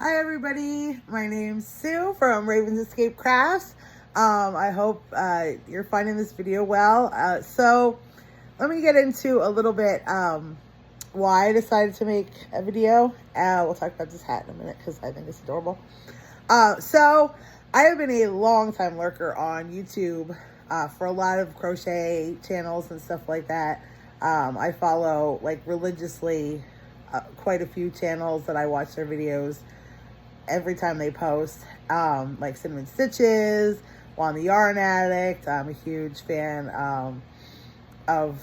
Hi everybody, my name's Sue from Ravens Escape Crafts. I hope you're finding this video well. So let me get into a little bit why I decided to make a video. We'll talk about this hat in a minute because I think it's adorable. So I have been a long time lurker on YouTube for a lot of crochet channels and stuff like that. I follow like religiously quite a few channels that I watch their videos every time they post, like Cinnamon Stitches, Juan the Yarn Addict. I'm a huge fan of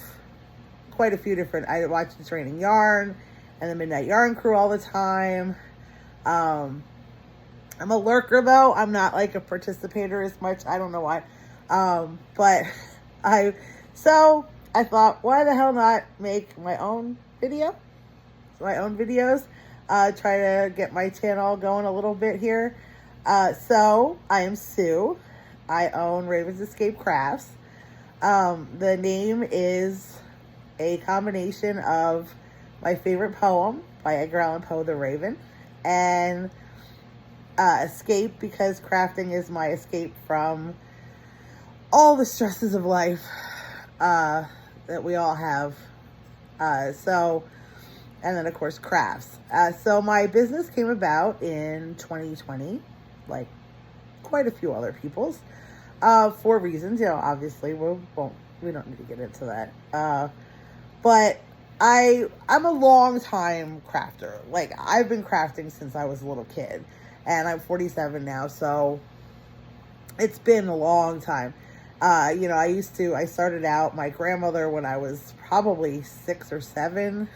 quite a few different. I watch It's Raining Yarn and the Midnight Yarn Crew all the time. I'm a lurker though. I'm not like a participator as much. I don't know why. But I thought, why the hell not make my own video? My own videos. Try to get my channel going a little bit here. So I am Sue. I own Ravens Escape Crafts. The name is a combination of my favorite poem by Edgar Allan Poe, The Raven, and escape, because crafting is my escape from all the stresses of life that we all have. And then of course crafts. So my business came about in 2020, like quite a few other people's, for reasons, obviously we don't need to get into that. But I'm a long time crafter. Like I've been crafting since I was a little kid, and I'm 47 now. So it's been a long time. I started out, my grandmother, when I was probably 6 or 7,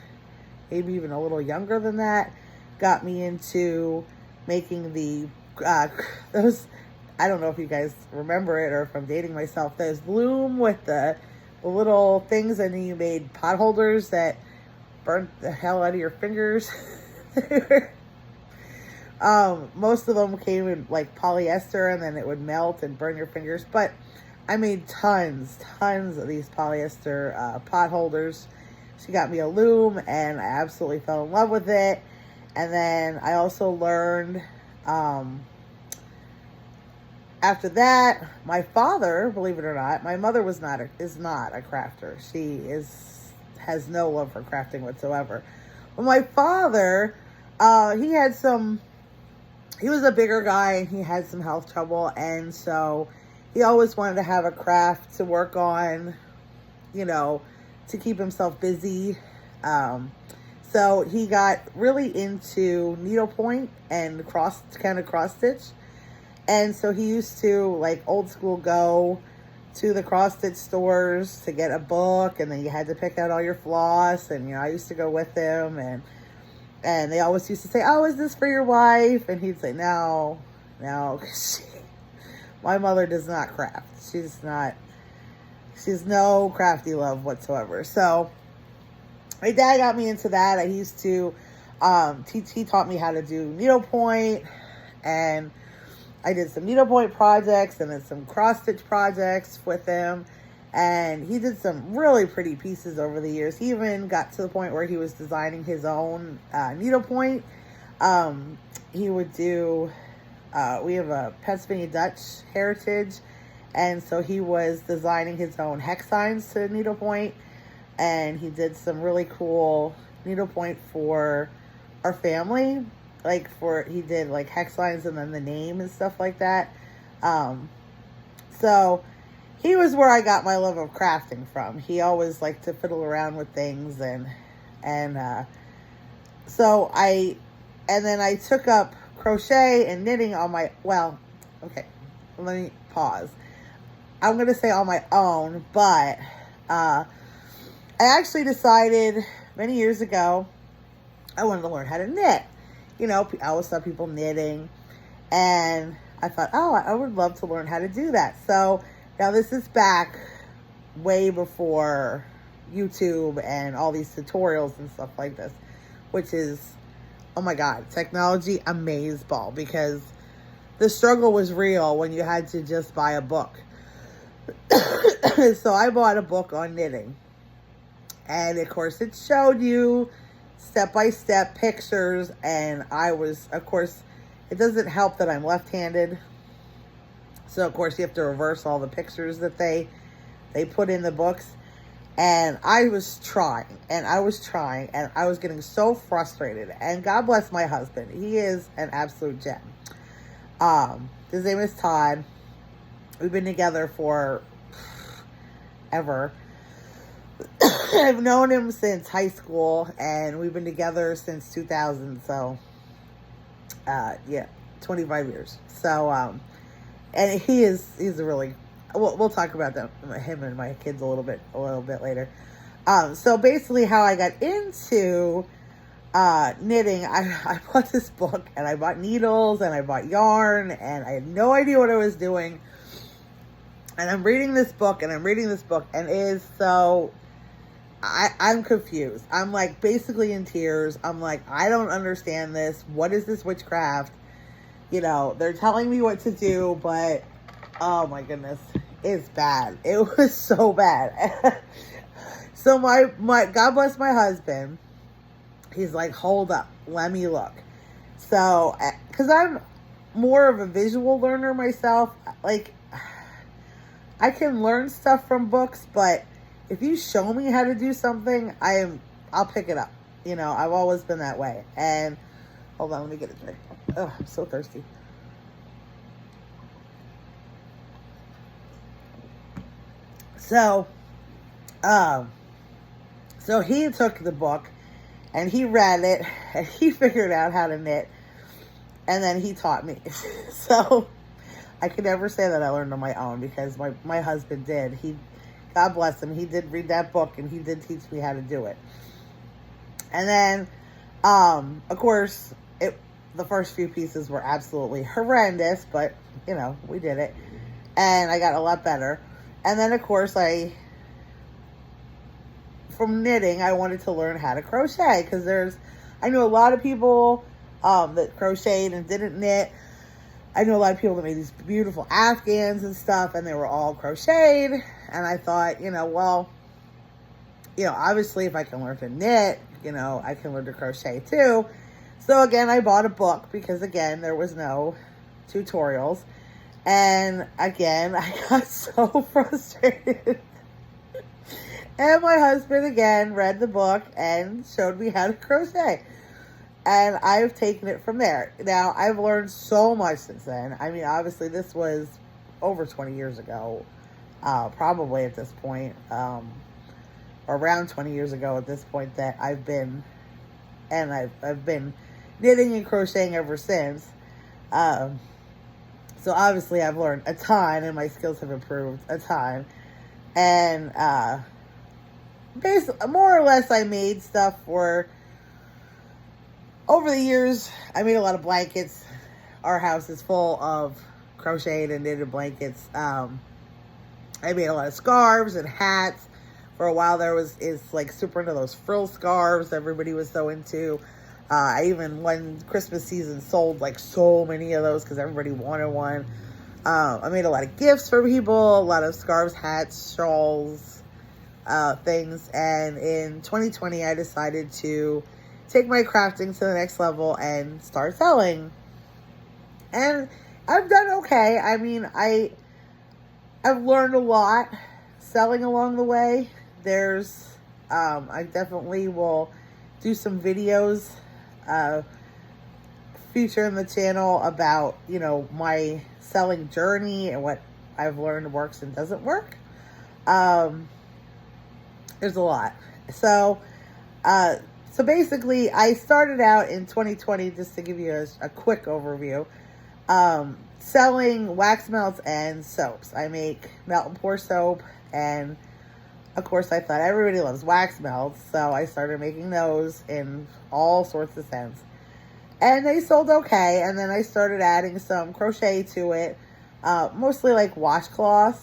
maybe even a little younger than that, got me into making those, I don't know if you guys remember it or if I'm dating myself, those loom with the little things, and then you made pot holders that burnt the hell out of your fingers. Most of them came in like polyester, and then it would melt and burn your fingers, but I made tons of these polyester pot holders. She got me a loom, and I absolutely fell in love with it. And then I also learned, after that, my father, believe it or not, my mother is not a crafter. She has no love for crafting whatsoever. But my father, he was a bigger guy, and he had some health trouble. And so he always wanted to have a craft to work on, to keep himself busy. So he got really into needlepoint and cross stitch. And so he used to, like, old school, go to the cross stitch stores to get a book, and then you had to pick out all your floss. And, I used to go with him, and they always used to say, "Oh, is this for your wife?" And he'd say, no, my mother does not craft. She's no crafty love whatsoever. So my dad got me into that. I used to, he taught me how to do needlepoint, and I did some needlepoint projects and then some cross stitch projects with him. And he did some really pretty pieces over the years. He even got to the point where he was designing his own needlepoint. He would do, we have a Pennsylvania Dutch heritage, and so he was designing his own hex signs to needlepoint, and he did some really cool needlepoint for our family. He did like hex lines and then the name and stuff like that. So he was where I got my love of crafting from. He always liked to fiddle around with things, and then I took up crochet and knitting on my, okay, let me pause. I'm going to say on my own, but I actually decided many years ago I wanted to learn how to knit. I always saw people knitting, and I thought, oh, I would love to learn how to do that. So now this is back way before YouTube and all these tutorials and stuff like this, which is, oh my God, technology amazeball, because the struggle was real when you had to just buy a book. So I bought a book on knitting, and of course it showed you step-by-step pictures, and I was, of course, it doesn't help that I'm left-handed. So, of course, you have to reverse all the pictures that they put in the books. And I was trying, and I was getting so frustrated. And God bless my husband. He is an absolute gem. His name is Todd. We've been together for ever. I've known him since high school, and we've been together since 2000. So, 25 years. So, and he's a really, we'll talk about him and my kids a little bit later. So basically how I got into knitting, I bought this book, and I bought needles, and I bought yarn, and I had no idea what I was doing. And I'm reading this book, and it is so, I'm confused. I'm like basically in tears. I'm like, I don't understand this. What is this witchcraft? You know, they're telling me what to do, but oh my goodness, it's bad. It was so bad. So my God bless my husband. He's like, hold up, let me look. So, because I'm more of a visual learner myself, like I can learn stuff from books, but if you show me how to do something, I'll pick it up. You know, I've always been that way. And hold on, let me get a drink. Oh, I'm so thirsty. So, so he took the book, and he read it, and he figured out how to knit, and then he taught me. So, I could never say that I learned on my own, because my husband did. God bless him, he did read that book, and he did teach me how to do it. And then, of course, the first few pieces were absolutely horrendous, but, you know, we did it. And I got a lot better. And then, of course, from knitting, I wanted to learn how to crochet. Because I know a lot of people that crocheted and didn't knit. I know a lot of people that made these beautiful Afghans and stuff, and they were all crocheted. And I thought, you know, well, you know, obviously if I can learn to knit, you know, I can learn to crochet too. So again, I bought a book because, again, there was no tutorials. And again, I got so frustrated. And my husband, again, read the book and showed me how to crochet. And I've taken it from there. Now, I've learned so much since then. I mean, obviously, this was over 20 years ago. Probably at this point. Or around 20 years ago at this point that I've been knitting and crocheting ever since. So obviously I've learned a ton, and my skills have improved a ton. And basically, more or less, I made stuff for, over the years, I made a lot of blankets. Our house is full of crocheted and knitted blankets. I made a lot of scarves and hats. For a while there is like super into those frill scarves everybody was so into. I even, when Christmas season, sold like so many of those because everybody wanted one. I made a lot of gifts for people, a lot of scarves, hats, shawls, things. And in 2020, I decided to take my crafting to the next level and start selling. And I've done okay. I mean, I've learned a lot selling along the way. I definitely will do some videos future in the channel about, you know, my selling journey and what I've learned works and doesn't work. There's a lot. So basically, I started out in 2020, just to give you a quick overview, selling wax melts and soaps. I make melt and pour soap, and of course I thought everybody loves wax melts, so I started making those in all sorts of scents. And they sold okay, and then I started adding some crochet to it, mostly like washcloths,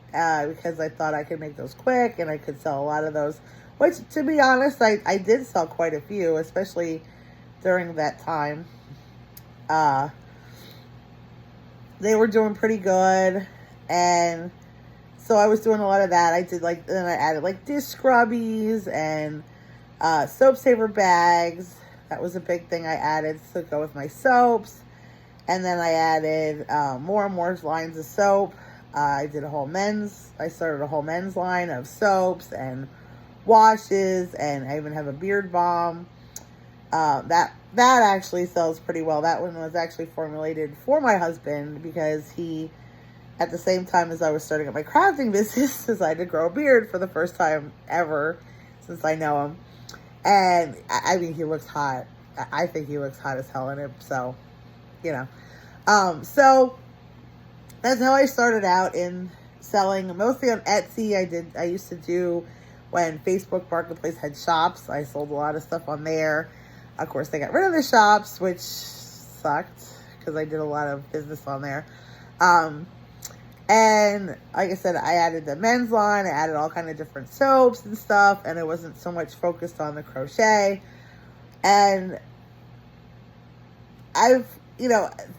because I thought I could make those quick, and I could sell a lot of those, which, to be honest, I did sell quite a few, especially during that time. They were doing pretty good, and so I was doing a lot of that. I did then I added like dish scrubbies and soap saver bags. That was a big thing I added to go with my soaps. And then I added more and more lines of soap. I started a whole men's line of soaps and washes, and I even have a beard balm. That actually sells pretty well. That one was actually formulated for my husband because he, at the same time as I was starting up my crafting business, decided to grow a beard for the first time ever since I know him. And I mean, he looks hot. I think he looks hot as hell in it. So, you know. So that's how I started out in selling, mostly on Etsy. I used to do, when Facebook Marketplace had shops, I sold a lot of stuff on there. Of course, they got rid of the shops, which sucked because I did a lot of business on there. And like I said, I added the men's line. I added all kind of different soaps and stuff, and it wasn't so much focused on the crochet. And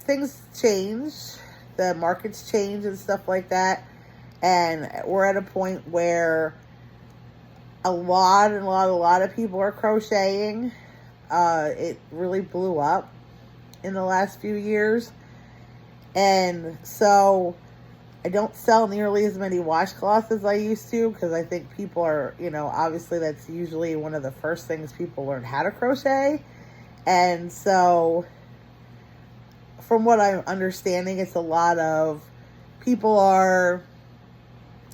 things change, the markets change and stuff like that. And we're at a point where a lot of people are crocheting. It really blew up in the last few years. And so I don't sell nearly as many washcloths as I used to, because I think people are, obviously that's usually one of the first things people learn how to crochet. And so from what I'm understanding, it's a lot of people are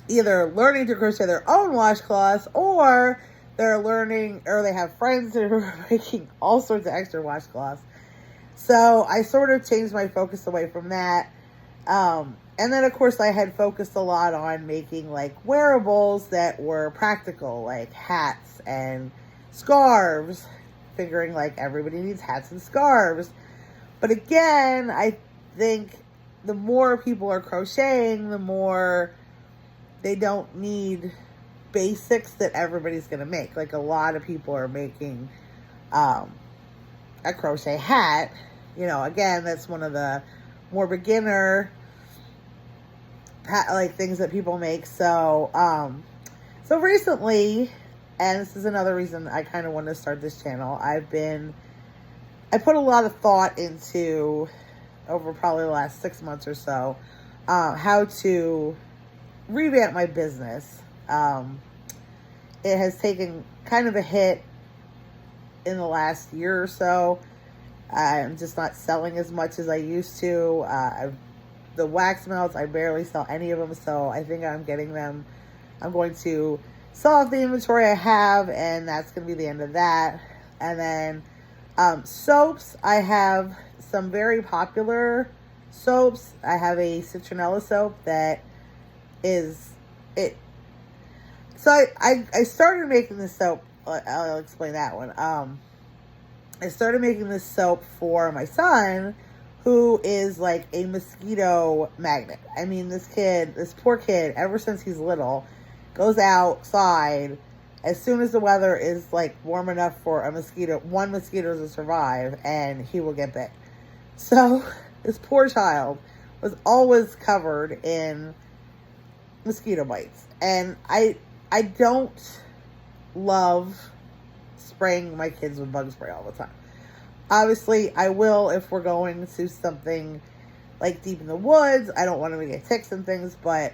either learning to crochet their own washcloths, or they're learning, or they have friends who are making all sorts of extra washcloths. So I sort of changed my focus away from that. And then, of course, I had focused a lot on making like wearables that were practical, like hats and scarves, figuring like everybody needs hats and scarves. But again, I think the more people are crocheting, the more they don't need basics that everybody's going to make. Like a lot of people are making a crochet hat. Again, that's one of the more beginner things that people make. So recently, and this is another reason I kind of wanted to start this channel, I put a lot of thought into, over probably the last 6 months or so, how to revamp my business. It has taken kind of a hit in the last year or so. I'm just not selling as much as I used to. The wax melts, I barely sell any of them, so I think I'm going to sell off the inventory I have, and that's going to be the end of that. And then soaps, I have some very popular soaps. I have a citronella soap that is it. So I started making this soap. I'll explain that one. I started making this soap for my son, who is like a mosquito magnet. I mean, this poor kid, ever since he's little, goes outside as soon as the weather is like warm enough for one mosquito to survive, and he will get bit. So this poor child was always covered in mosquito bites. And I don't love spraying my kids with bug spray all the time. Obviously, I will if we're going to something like deep in the woods. I don't want them to get ticks and things, but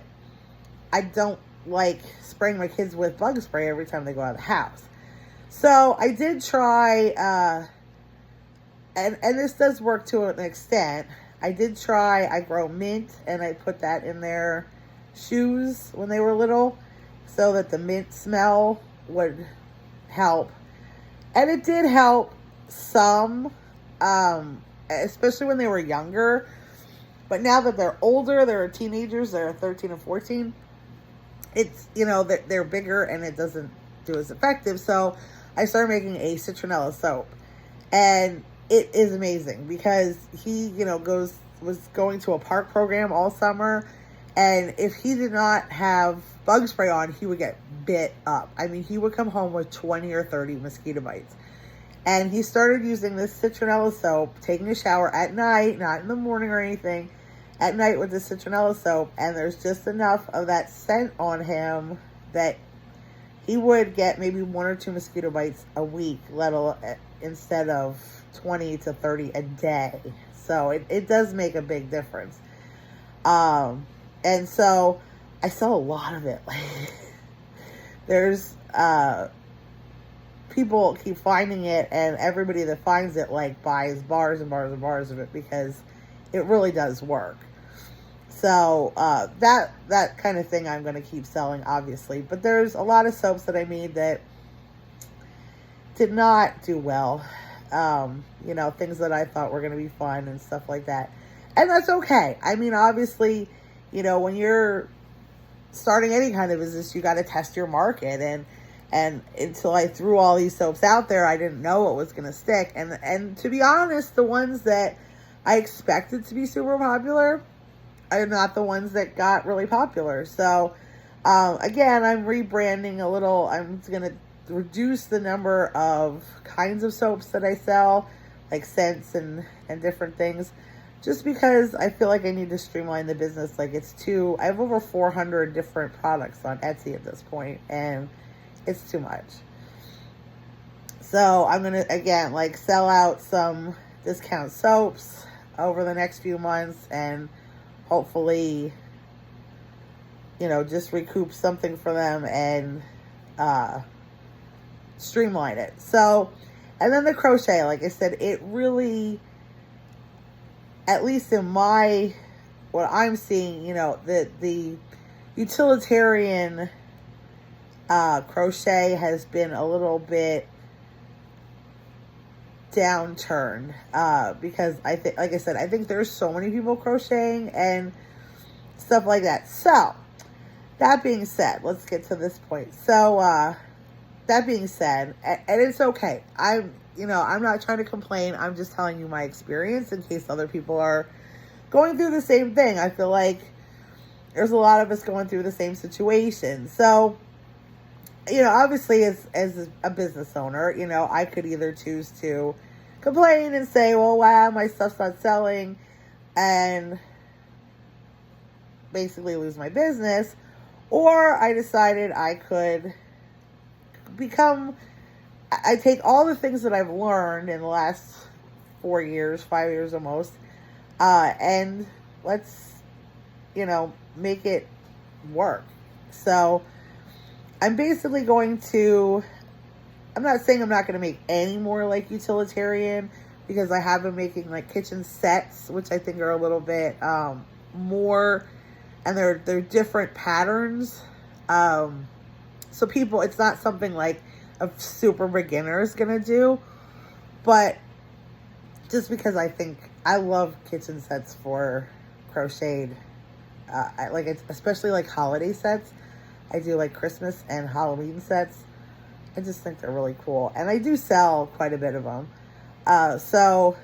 I don't like spraying my kids with bug spray every time they go out of the house. So I did try, and this does work to an extent. I grow mint, and I put that in their shoes when they were little so that the mint smell would help. And it did help some, especially when they were younger. But now that they're older, they're teenagers, they're 13 and 14, it's, they're bigger and it doesn't do as effective. So I started making a citronella soap, and it is amazing because he, was going to a park program all summer, and if he did not have bug spray on, he would get bit up. I mean, he would come home with 20 or 30 mosquito bites. And he started using this citronella soap, taking a shower at night, not in the morning or anything, at night with the citronella soap, and there's just enough of that scent on him that he would get maybe 1 or 2 mosquito bites a week, instead of 20 to 30 a day. So it does make a big difference. And so I sell a lot of it. Like, there's, people keep finding it, and everybody that finds it, like, buys bars and bars and bars of it because it really does work. So, that kind of thing I'm going to keep selling, obviously. But there's a lot of soaps that I made that did not do well. You know, things that I thought were going to be fun and stuff like that. And that's okay. I mean, obviously, you know, when you're starting any kind of business, you got to test your market. And until I threw all these soaps out there, I didn't know what was going to stick. And to be honest, the ones that I expected to be super popular are not the ones that got really popular. So, again, I'm rebranding a little. I'm going to reduce the number of kinds of soaps that I sell, like scents and different things, just because I feel like I need to streamline the business. Like, I have over 400 different products on Etsy at this point, and it's too much. So I'm going to, again, like, sell out some discount soaps over the next few months, and hopefully, you know, just recoup something for them and streamline it. So, and then the crochet, like I said, it really, at least in what I'm seeing, you know, the utilitarian crochet has been a little bit downturned, because I think, like I said, I think there's so many people crocheting and stuff like that. So, that being said, let's get to this point. So, that being said, and it's okay. I'm not trying to complain. I'm just telling you my experience in case other people are going through the same thing. I feel like there's a lot of us going through the same situation. So, you know, obviously as a business owner, you know, I could either choose to complain and say, well, wow, my stuff's not selling, and basically lose my business. Or I decided I could I take all the things that I've learned in the last 5 years almost, and let's, you know, make it work. So I'm basically I'm not saying I'm not going to make any more like utilitarian, because I have been making like kitchen sets, which I think are a little bit more, and they're different patterns. So people, it's not something like a super beginner is going to do, but just because I think I love kitchen sets for crocheted, especially like holiday sets. I do like Christmas and Halloween sets. I just think they're really cool. And I do sell quite a bit of them. So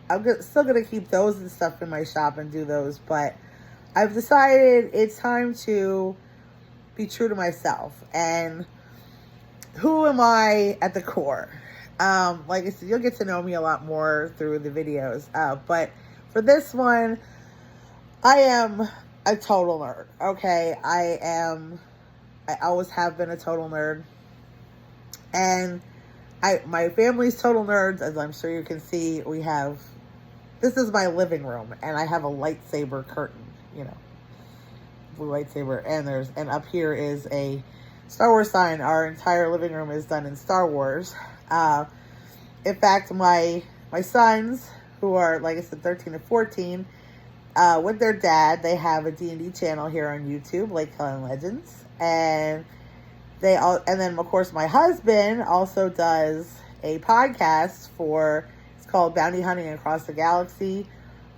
I'm still going to keep those and stuff in my shop and do those. But I've decided it's time to be true to myself. And who am I at the core? Like I said, you'll get to know me a lot more through the videos. But for this one, I am a total nerd. Okay, I always have been a total nerd, and my family's total nerds, as I'm sure you can see. This is my living room, and I have a lightsaber curtain, you know, blue lightsaber, and up here is a Star Wars sign. Our entire living room is done in Star Wars. In fact, my sons, who are, like I said, 13 and 14, with their dad, they have a D&D channel here on YouTube, Lake Helen Legends, and then of course my husband also does a podcast it's called Bounty Hunting Across the Galaxy.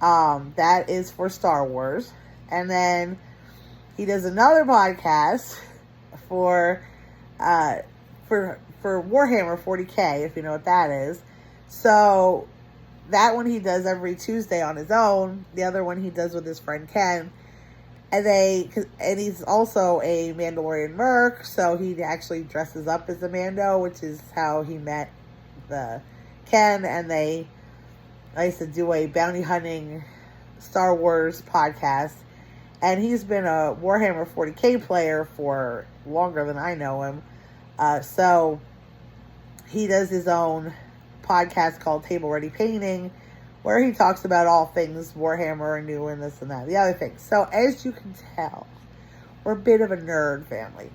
That is for Star Wars, and then he does another podcast for Warhammer 40K, if you know what that is. So that one he does every Tuesday on his own. The other one he does with his friend Ken. And he's also a Mandalorian merc, so he actually dresses up as a Mando, which is how he met the Ken. And they, like I said, do a bounty hunting Star Wars podcast. And he's been a Warhammer 40K player for longer than I know him. So he does his own podcast called Table Ready Painting, where he talks about all things Warhammer and new and this and that, the other things. So as you can tell, we're a bit of a nerd family.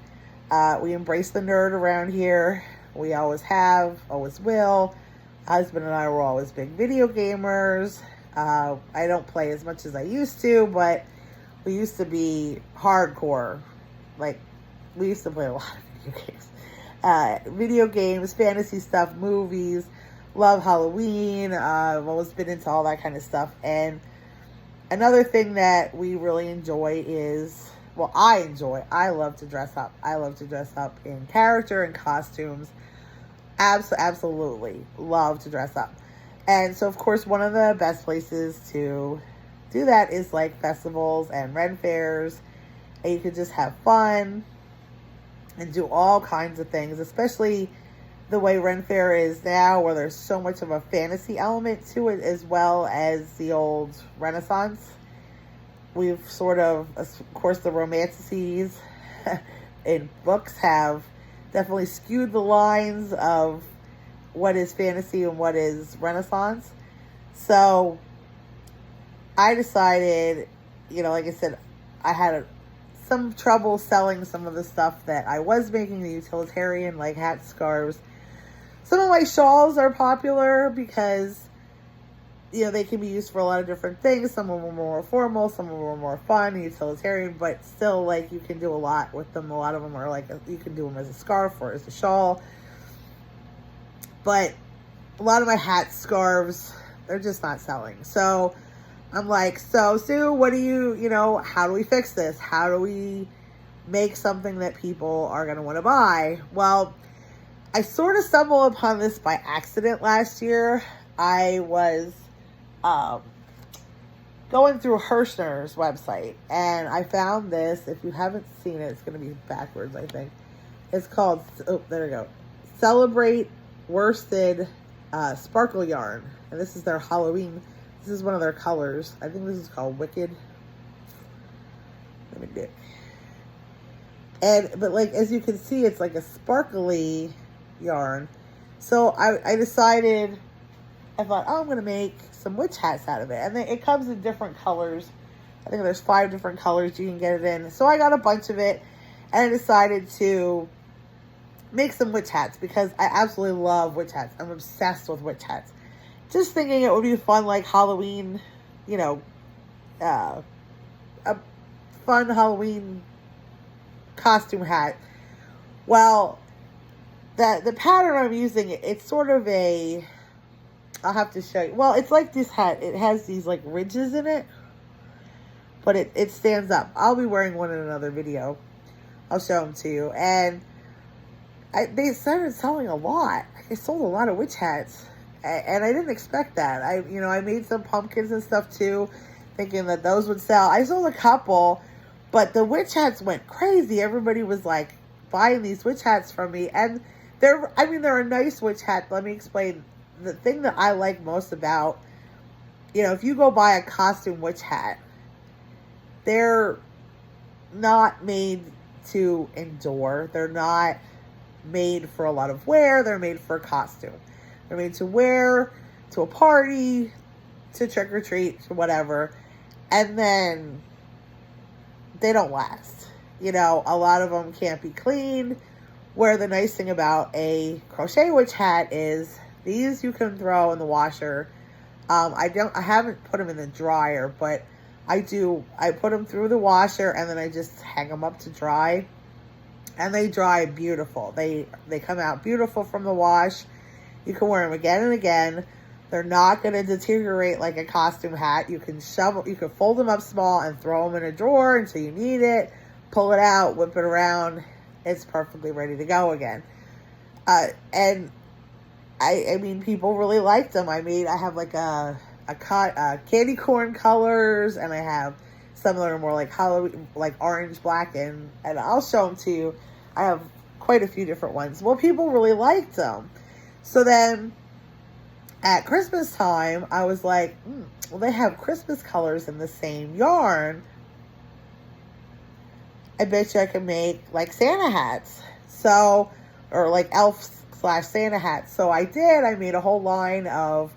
We embrace the nerd around here. We always have, always will. Husband and I were always big video gamers. I don't play as much as I used to, but we used to be hardcore. Like, we used to play a lot of video games, fantasy stuff, movies, love Halloween. I've always been into all that kind of stuff. And another thing that we really enjoy is, well, I love to dress up. I love to dress up in character and costumes. Absolutely love to dress up. And so, of course, one of the best places to do that is like festivals and Ren fairs. And you could just have fun and do all kinds of things, especially the way Ren Fair is now, where there's so much of a fantasy element to it as well as the old Renaissance. We've sort of course, the romantices in books have definitely skewed the lines of what is fantasy and what is Renaissance. So I decided, like I said, I had some trouble selling some of the stuff that I was making, the utilitarian, like hats, scarves. Some of my shawls are popular because, they can be used for a lot of different things. Some of them are more formal, some of them are more fun, utilitarian, but still, like, you can do a lot with them. A lot of them are like, you can do them as a scarf or as a shawl. But a lot of my hats, scarves, they're just not selling. So I'm like, so Sue, what do you, how do we fix this? How do we make something that people are going to want to buy? Well, I sort of stumbled upon this by accident last year. I was going through Hirschner's website, and I found this. If you haven't seen it, it's going to be backwards, I think. It's called, there we go, Celebrate Worsted Sparkle Yarn. And this is their Halloween. This is one of their colors. I think this is called Wicked. Let me do it. But like, as you can see, it's like a sparkly yarn. So I decided, I thought, I'm going to make some witch hats out of it. And it comes in different colors. I think there's 5 different colors you can get it in. So I got a bunch of it, and I decided to make some witch hats because I absolutely love witch hats. I'm obsessed with witch hats. Just thinking it would be fun, like Halloween, a fun Halloween costume hat. Well, the pattern I'm using, it's sort of a, I'll have to show you. Well, it's like this hat. It has these like ridges in it, but it stands up. I'll be wearing one in another video. I'll show them to you. And they started selling a lot. I sold a lot of witch hats. And I didn't expect that. I made some pumpkins and stuff too, thinking that those would sell. I sold a couple, but the witch hats went crazy. Everybody was like buying these witch hats from me. And they're a nice witch hat. Let me explain. The thing that I like most about, if you go buy a costume witch hat, they're not made to endure. They're not made for a lot of wear. They're made for a costume. They're made to wear to a party, to trick or treat, to whatever. And then they don't last. A lot of them can't be cleaned. Where the nice thing about a crochet witch hat is these you can throw in the washer. I haven't put them in the dryer, but I put them through the washer and then I just hang them up to dry. And they dry beautiful. They come out beautiful from the wash. You can wear them again and again. They're not going to deteriorate like a costume hat. You can fold them up small and throw them in a drawer until you need it. Pull it out, whip it around. It's perfectly ready to go again. And I mean, people really liked them. I have like a candy corn colors, and I have some that are more like Halloween, like orange, black, and I'll show them to you. I have quite a few different ones. Well, people really liked them. So then at Christmas time, I was like, well, they have Christmas colors in the same yarn. I bet you I can make like Santa hats. So, or like elf / Santa hats. So I made a whole line of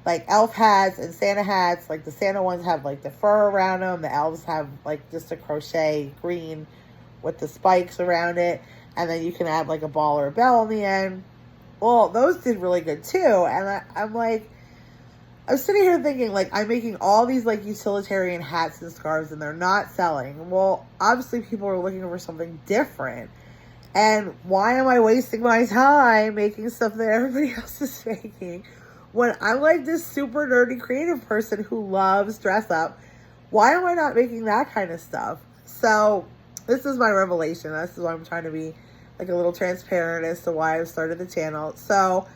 like elf hats and Santa hats. Like the Santa ones have like the fur around them. The elves have like just a crochet green with the spikes around it. And then you can add like a ball or a bell in the end. Well, those did really good too. And I'm like, I'm sitting here thinking, like, I'm making all these, like, utilitarian hats and scarves, and they're not selling. Well, obviously people are looking for something different. And why am I wasting my time making stuff that everybody else is making when I'm, like, this super nerdy creative person who loves dress up? Why am I not making that kind of stuff? So this is my revelation. This is why I'm trying to be, like, a little transparent as to why I've started the channel. So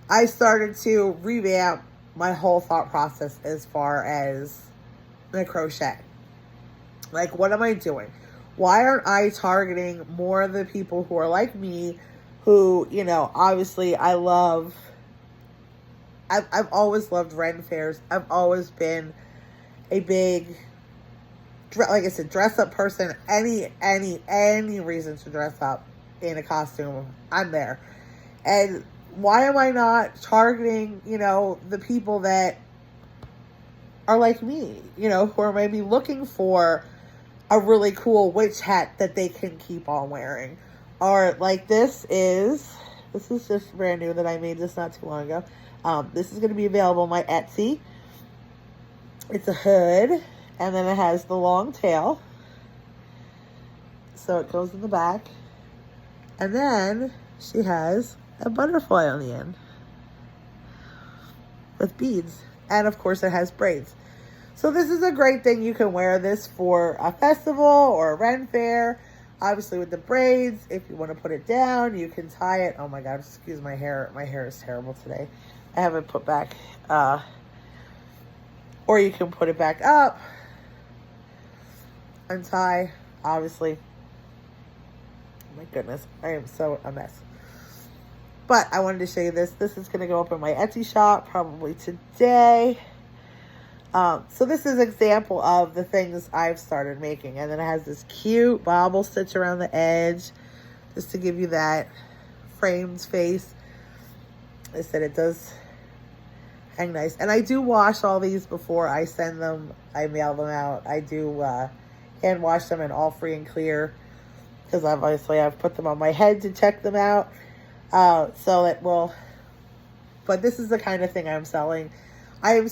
I started to revamp my whole thought process as far as the crochet. Like, what am I doing? Why aren't I targeting more of the people who are like me, who, you know, obviously I've always loved Ren fairs. I've always been a big, like I said, dress up person. Any reason to dress up in a costume, I'm there. And why am I not targeting, you know, the people that are like me, you know, who are maybe looking for a really cool witch hat that they can keep on wearing? Or like this is just brand new that I made this not too long ago. This is going to be available on my Etsy. It's a hood, and then it has the long tail. So it goes in the back. And then she has a butterfly on the end with beads. And of course it has braids. So this is a great thing. You can wear this for a festival or a Ren fair. Obviously with the braids, if you want to put it down, you can tie it. Oh my God, excuse my hair. My hair is terrible today. I have it put back. Or you can put it back up. Untie, obviously. Oh my goodness, I am so a mess. But I wanted to show you this. This is going to go up in my Etsy shop probably today. So this is an example of the things I've started making. And then it has this cute bobble stitch around the edge, just to give you that framed face. I said it does hang nice. And I do wash all these before I send them. I mail them out. I do hand wash them in all free and clear, because obviously I've put them on my head to check them out. So it will, but this is the kind of thing I'm selling. I'm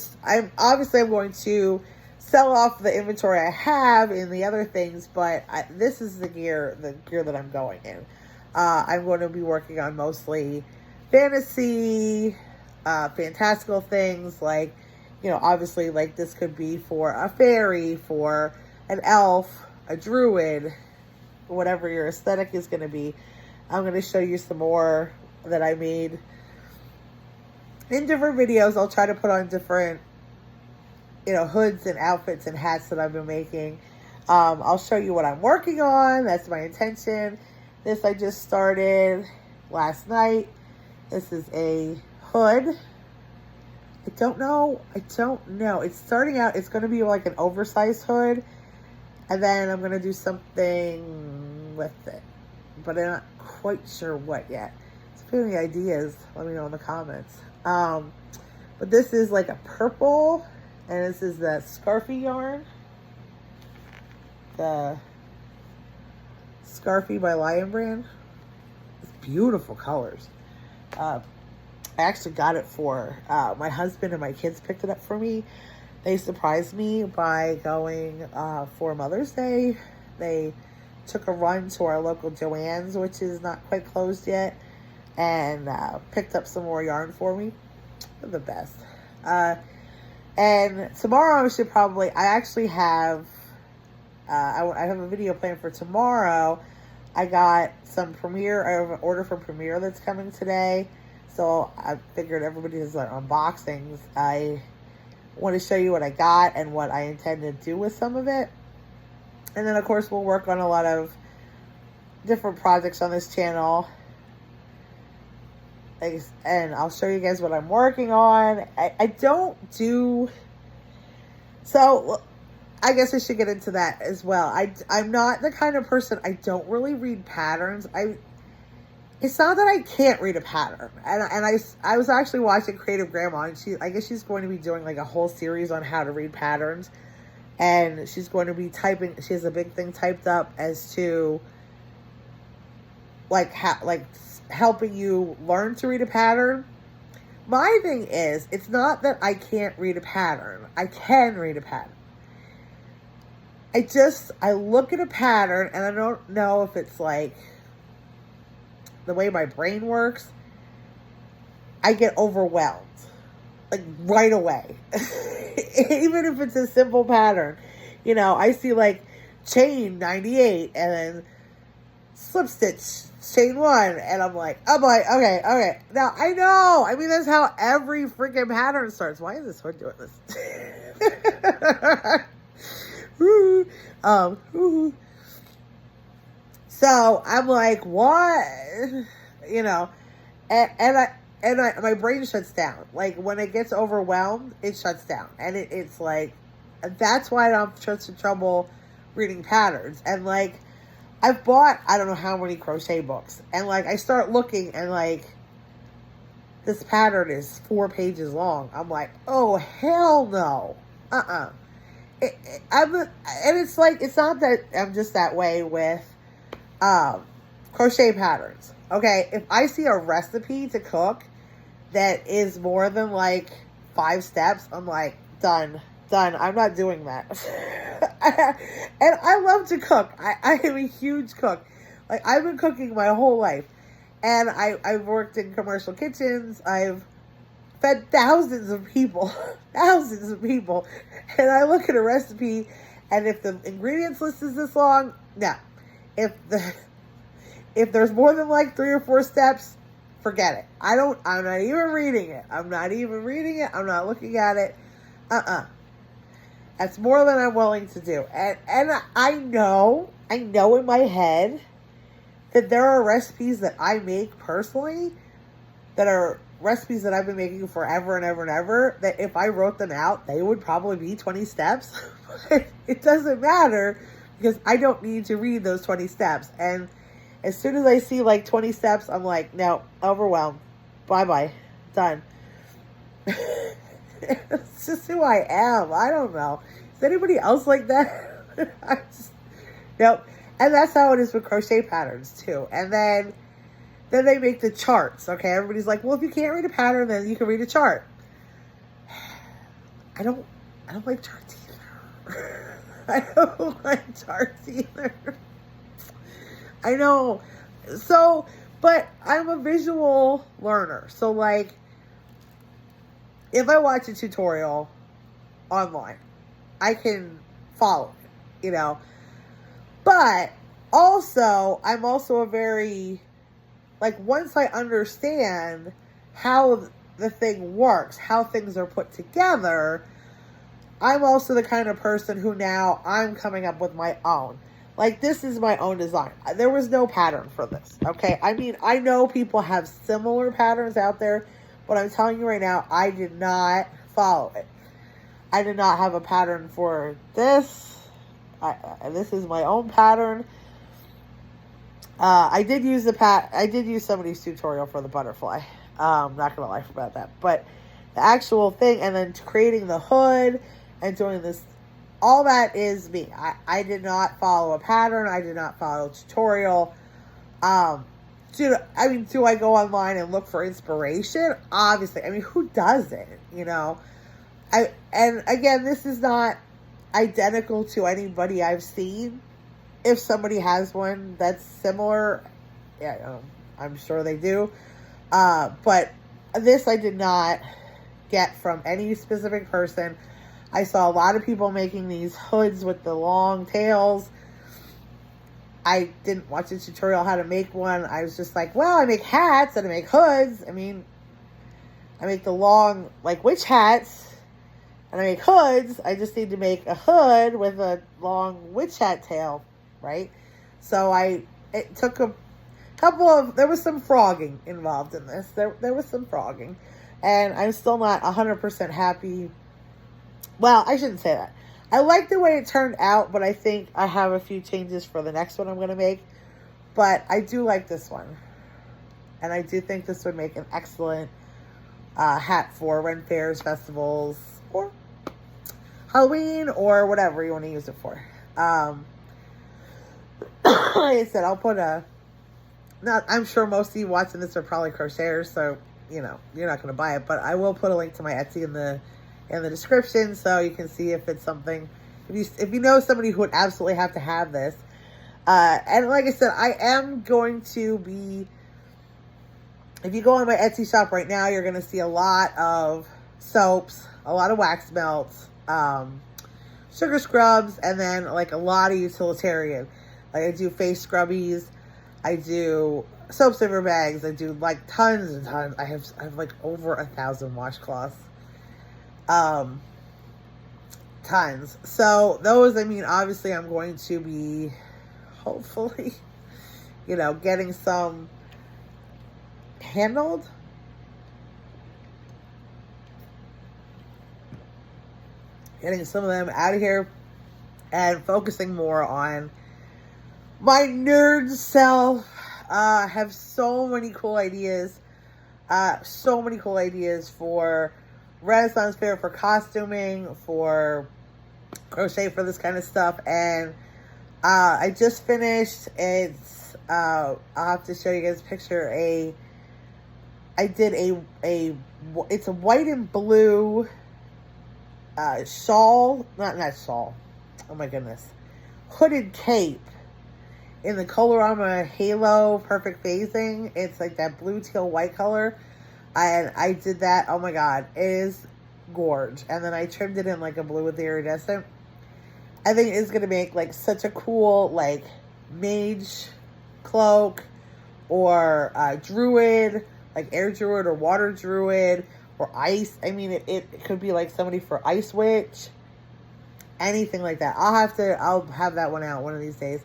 obviously I'm going to sell off the inventory I have in the other things, but this is the gear that I'm going in. I'm going to be working on mostly fantasy, fantastical things, like, you know, obviously like this could be for a fairy, for an elf, a druid, whatever your aesthetic is going to be. I'm going to show you some more that I made in different videos. I'll try to put on different, you know, hoods and outfits and hats that I've been making. I'll show you what I'm working on. That's my intention. This I just started last night. This is a hood. I don't know. It's starting out. It's going to be like an oversized hood. And then I'm going to do something with it. But I'm not quite sure what yet. So if you have any ideas, let me know in the comments. But this is like a purple, and this is the Scarfie yarn. The Scarfie by Lion Brand. It's beautiful colors. I actually got it for my husband, and my kids picked it up for me. They surprised me by going for Mother's Day. They took a run to our local Joann's, which is not quite closed yet, and picked up some more yarn for me. They're the best. And tomorrow I actually have, I have a video planned for tomorrow. I got some Premier, I have an order from Premier that's coming today. So I figured everybody does like unboxings. I want to show you what I got and what I intend to do with some of it. And then, of course, we'll work on a lot of different projects on this channel. And I'll show you guys what I'm working on. I don't do... So, I guess I should get into that as well. I'm not the kind of person... I don't really read patterns. it's not that I can't read a pattern. I was actually watching Creative Grandma, and I guess she's going to be doing like a whole series on how to read patterns. And she's going to be typing, she has a big thing typed up as to like helping you learn to read a pattern. My thing is, it's not that I can't read a pattern. I can read a pattern. I look at a pattern and I don't know if it's like the way my brain works. I get overwhelmed like right away. Even if it's a simple pattern. You know, I see like chain 98 and then slip stitch chain 1 and I'm like, okay. Now I know. I mean, that's how every freaking pattern starts. Why is this hood doing this? So I'm like, what? You know, my brain shuts down. Like when it gets overwhelmed, it shuts down, and it's like, that's why I'm such trouble reading patterns. And like, I've bought I don't know how many crochet books, and like I start looking, and like this pattern is 4 pages long. I'm like, oh hell no, and it's like, it's not that I'm just that way with crochet patterns. Okay, if I see a recipe to cook that is more than like 5 steps, I'm like, done. I'm not doing that. And I love to cook. I am a huge cook. Like, I've been cooking my whole life. And I've worked in commercial kitchens. I've fed thousands of people. And I look at a recipe, and if the ingredients list is this long, no. If there's more than like 3 or 4 steps, forget it. I'm not even reading it. I'm not looking at it. That's more than I'm willing to do. And I know in my head that there are recipes that I make personally that are recipes that I've been making forever and ever, that if I wrote them out, they would probably be 20 steps. But it doesn't matter because I don't need to read those 20 steps. And as soon as I see like 20 steps, I'm like, no, overwhelmed. Bye-bye. Done. It's just who I am. I don't know. Is anybody else like that? Nope. And that's how it is with crochet patterns too. And then they make the charts. Okay, everybody's like, well, if you can't read a pattern, then you can read a chart. I don't like charts either. I don't like charts either. I know. So, but I'm a visual learner. So like, if I watch a tutorial online, I can follow it, you know. But also, I'm also a very, like, once I understand how the thing works, how things are put together, I'm also the kind of person who now I'm coming up with my own. Like, this is my own design. There was no pattern for this, okay? I mean, I know people have similar patterns out there, but I'm telling you right now, I did not follow it. I did not have a pattern for this. This is my own pattern. I did use somebody's tutorial for the butterfly. I'm not gonna lie about that. But the actual thing, and then creating the hood and doing this, all that is me. I did not follow a pattern. I did not follow a tutorial. Do I go online and look for inspiration? Obviously. I mean, who doesn't, you know? And again, this is not identical to anybody I've seen. If somebody has one that's similar, yeah, I'm sure they do. But this I did not get from any specific person. I saw a lot of people making these hoods with the long tails. I didn't watch a tutorial how to make one. I was just like, well, I make hats and I make hoods. I mean, I make the long, like, witch hats. And I make hoods. I just need to make a hood with a long witch hat tail, right? So it took a couple of, there was some frogging involved in this. There was some frogging. And I'm still not 100% happy. Well, I shouldn't say that. I like the way it turned out, but I think I have a few changes for the next one I'm going to make. But I do like this one. And I do think this would make an excellent hat for Ren fairs, festivals, or Halloween, or whatever you want to use it for. Like I said, I'll put I'm sure most of you watching this are probably crocheters, so, you know, you're not going to buy it, but I will put a link to my Etsy in the description so you can see if it's something, if you know somebody who would absolutely have to have this. And like I said, I am going to be, if you go on my Etsy shop right now, you're going to see a lot of soaps, a lot of wax melts, sugar scrubs, and then like a lot of utilitarian. Like I do face scrubbies, I do soap saver bags, I do like tons and tons. I have like over 1,000 washcloths. Tons. So those, I mean, obviously I'm going to be hopefully, you know, getting some handled. Getting some of them out of here and focusing more on my nerd self. I have so many cool ideas. For Renaissance Fair, for costuming, for crochet, for this kind of stuff. And I just finished, it's, I'll have to show you guys a picture, I did it's a white and blue shawl, not shawl, oh my goodness, hooded cape in the Colorama Halo Perfect Phasing. It's like that blue, teal, white color. And I did that. Oh my God. It is gorge. And then I trimmed it in like a blue with the iridescent. I think it's going to make like such a cool like mage cloak or druid, like air druid or water druid or ice. I mean, it could be like somebody for Ice Witch. Anything like that. I'll have that one out one of these days.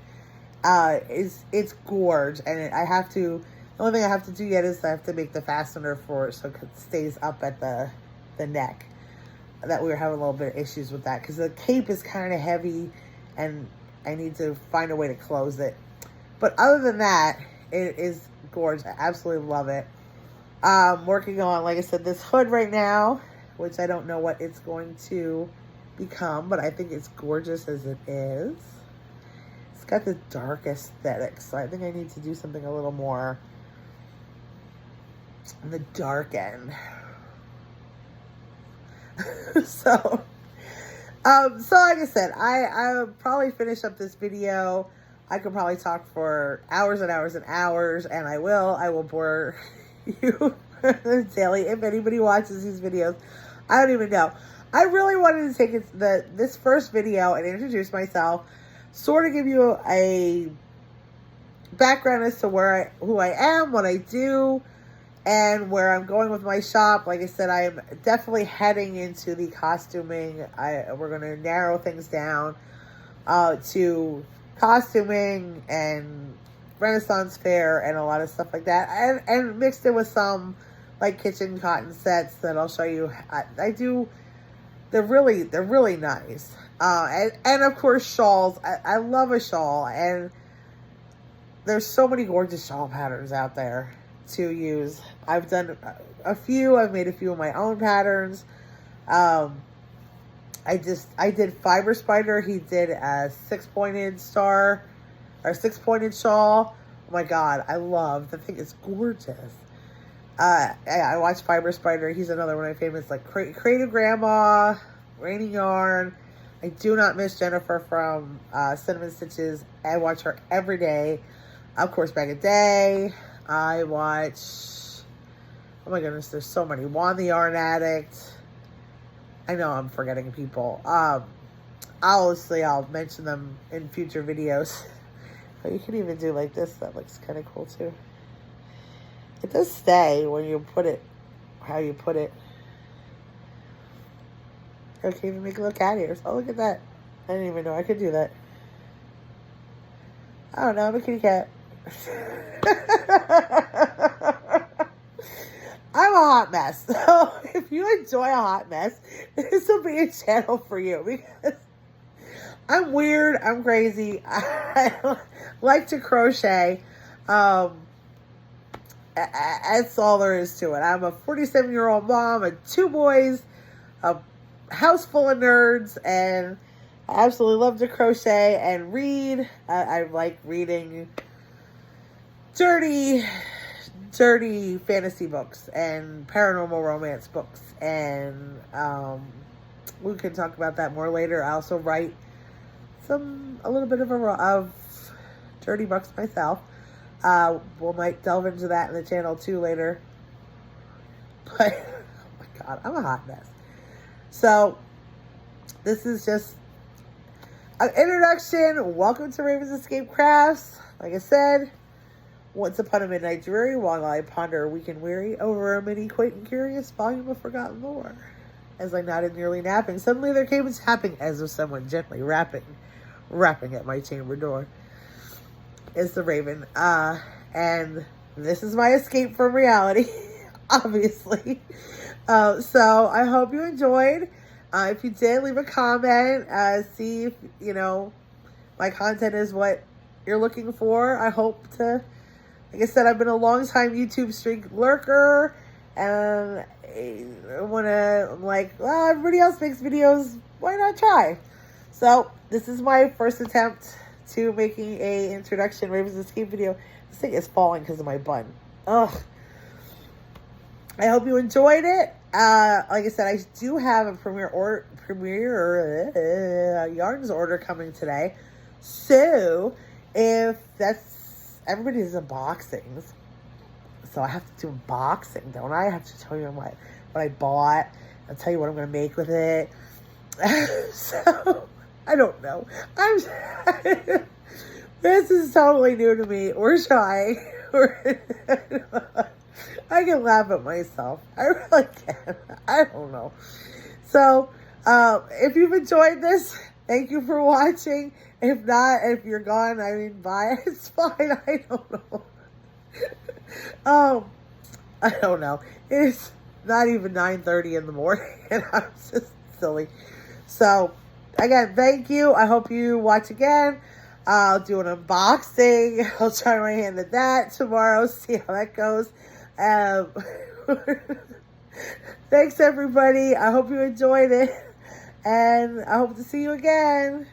It's gorge, and the only thing I have to do yet is I have to make the fastener for it so it stays up at the neck. That we were having a little bit of issues with that because the cape is kind of heavy and I need to find a way to close it. But other than that, it is gorge. I absolutely love it. I'm working on, like I said, this hood right now, which I don't know what it's going to become, but I think it's gorgeous as it is. It's got the dark aesthetic, so I think I need to do something a little more on the dark end. So like I said, I'll probably finish up this video. I could probably talk for hours and hours and hours, and I will bore you daily if anybody watches these videos. I don't even know. I really wanted to take this first video and introduce myself, sort of give you a background as to who I am, what I do, and where I'm going with my shop. Like I said, I am definitely heading into the costuming. We're going to narrow things down to costuming and Renaissance Fair and a lot of stuff like that, and mixed in with some like kitchen cotton sets that I'll show you. I do. They're really nice. And of course shawls. I love a shawl, and there's so many gorgeous shawl patterns out there to use. I've done a few. I've made a few of my own patterns. I did Fiber Spider. He did a 6-pointed star or 6-pointed shawl. Oh my God, I love the thing. It's gorgeous. I watched Fiber Spider. He's another one of my favorites, like Creative Grandma, Raining Yarn. I do not miss Jennifer from Cinnamon Stitches. I watch her every day. Of course, Bag a Day. I watch, oh my goodness, there's so many. Juan the Yarn Addict. I know I'm forgetting people. Obviously, I'll mention them in future videos. But you can even do like this. That looks kind of cool too. It does stay when you put it, how you put it. I can't even make it look cattier. Oh, look at that. I didn't even know I could do that. I don't know. I'm a kitty cat. I'm a hot mess. So if you enjoy a hot mess, this will be a channel for you, because I'm weird. I'm crazy. I like to crochet. And That's all there is to it. I'm a 47-year-old mom of 2 boys, a house full of nerds, and I absolutely love to crochet and read. I like reading dirty fantasy books and paranormal romance books, and we can talk about that more later. I also write a little bit of dirty books myself. We might delve into that in the channel too later. But oh my god, I'm a hot mess. So this is just an introduction. Welcome to Raven's Escape Crafts. Like I said, once upon a midnight dreary, while I ponder a weekend weary over a many quaint and curious volume of forgotten lore. As I nodded, nearly napping, suddenly there came a tapping as of someone gently rapping at my chamber door. It's the Raven. And this is my escape from reality, obviously. So I hope you enjoyed. If you did, leave a comment. See if, my content is what you're looking for. I hope to, like I said, I've been a long time YouTube streak lurker. And I'm like, well, everybody else makes videos. Why not try? So this is my first attempt to making a introduction Raven's Escape video. This thing is falling because of my bun. Ugh. I hope you enjoyed it. Like I said, I do have a premiere yarns order coming today. So if everybody does unboxings, so I have to do unboxing, don't I? I have to tell you what I bought. I'll tell you what I'm going to make with it. So I don't know. This is totally new to me. We're shy. I can laugh at myself. I really can. I don't know. So, if you've enjoyed this, thank you for watching. If not, if you're gone, bye. It's fine. I don't know. I don't know. It's not even 9:30 in the morning, and I'm just silly. So, again, thank you. I hope you watch again. I'll do an unboxing. I'll try my hand at that tomorrow. See how that goes. Thanks, everybody. I hope you enjoyed it. And I hope to see you again.